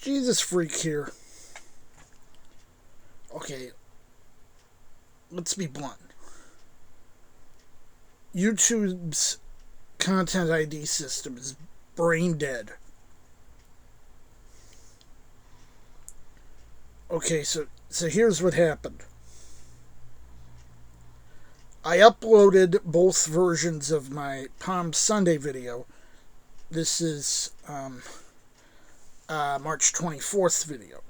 Jesus freak here. Okay, let's be blunt. YouTube's Content ID system is brain dead. Okay, so here's what happened. I uploaded both versions of my Palm Sunday video. This is March 24th video.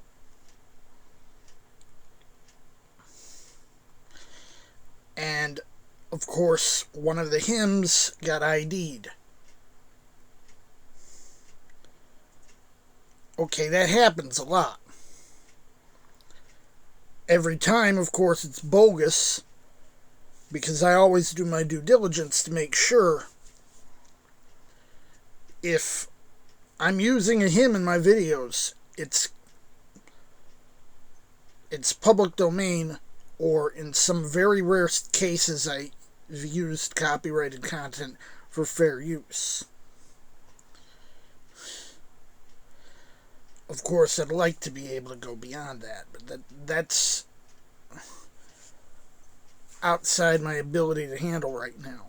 And, of course, one of the hymns got ID'd. Okay, that happens a lot. Every time, of course, it's bogus, because I always do my due diligence to make sure if I'm using a hymn in my videos, it's public domain, or in some very rare cases I've used copyrighted content for fair use. Of course, I'd like to be able to go beyond that, but that's outside my ability to handle right now.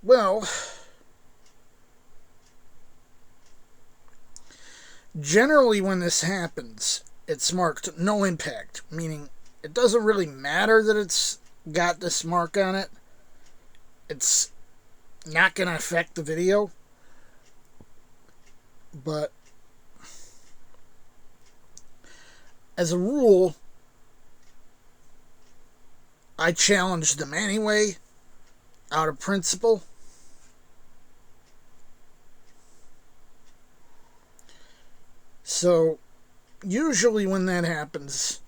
Well, generally when this happens, it's marked no impact, meaning it doesn't really matter that it's got this mark on it. It's not going to affect the video. But as a rule, I challenge them anyway, out of principle. So, usually when that happens,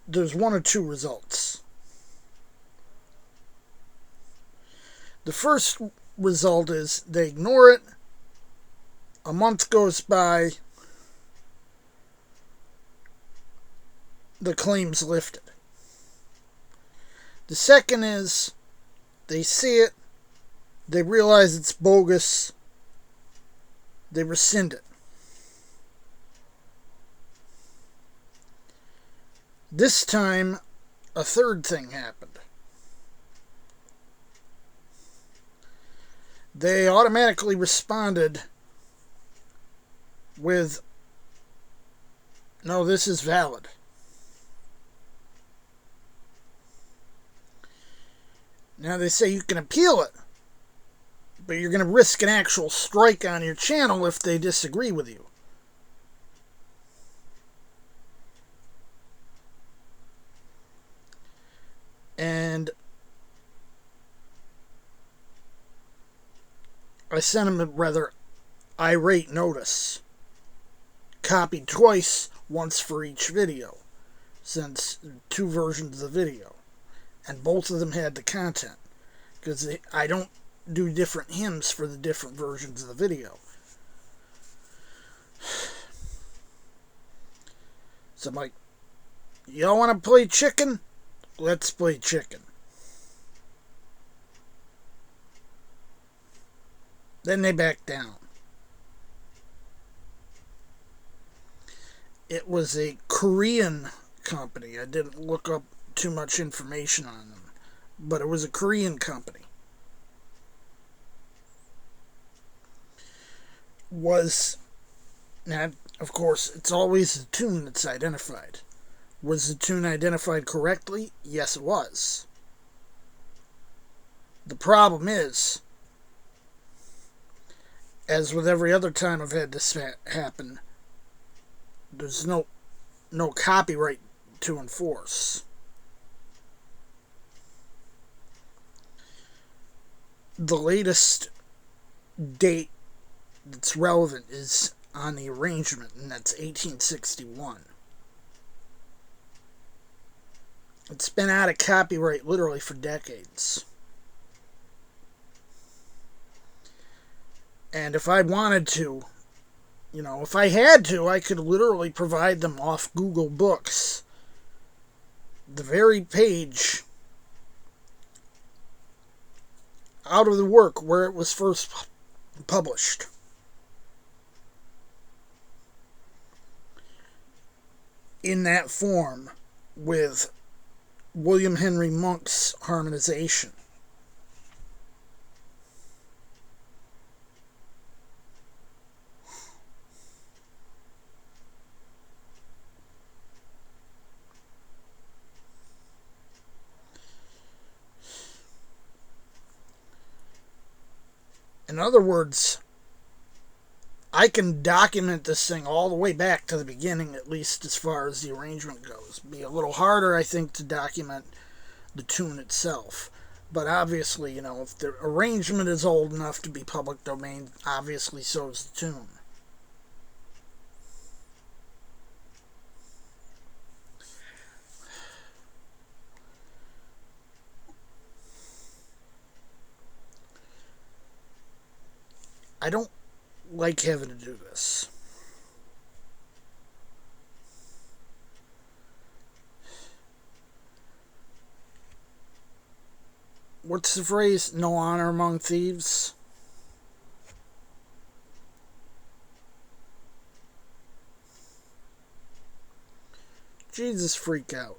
there's one or two results. The first result is they ignore it. A month goes by. The claim's lifted. The second is they see it. They realize it's bogus. They rescind it. This time, a third thing happened. They automatically responded with, "No, this is valid." Now they say you can appeal it, but you're going to risk an actual strike on your channel if they disagree with you. And I sent him a rather irate notice, copied twice, once for each video, since two versions of the video, and both of them had the content, because I don't do different hymns for the different versions of the video. So I'm like, y'all want to play chicken? Let's play chicken. Then they backed down. It was a Korean company. I didn't look up too much information on them, but it was a Korean company. Now, of course, it's always the tune that's identified. Was the tune identified correctly? Yes, it was. The problem is, as with every other time I've had this happen, there's no copyright to enforce. The latest date that's relevant is on the arrangement, and that's 1861. It's been out of copyright literally for decades. And if I wanted to, if I had to, I could literally provide them off Google Books. The very page out of the work where it was first published. In that form, with William Henry Monk's harmonization. In other words, I can document this thing all the way back to the beginning, at least as far as the arrangement goes. Be a little harder, I think, to document the tune itself. But obviously, if the arrangement is old enough to be public domain, obviously so is the tune. I don't like having to do this. What's the phrase? No honor among thieves? Jesus, freak out.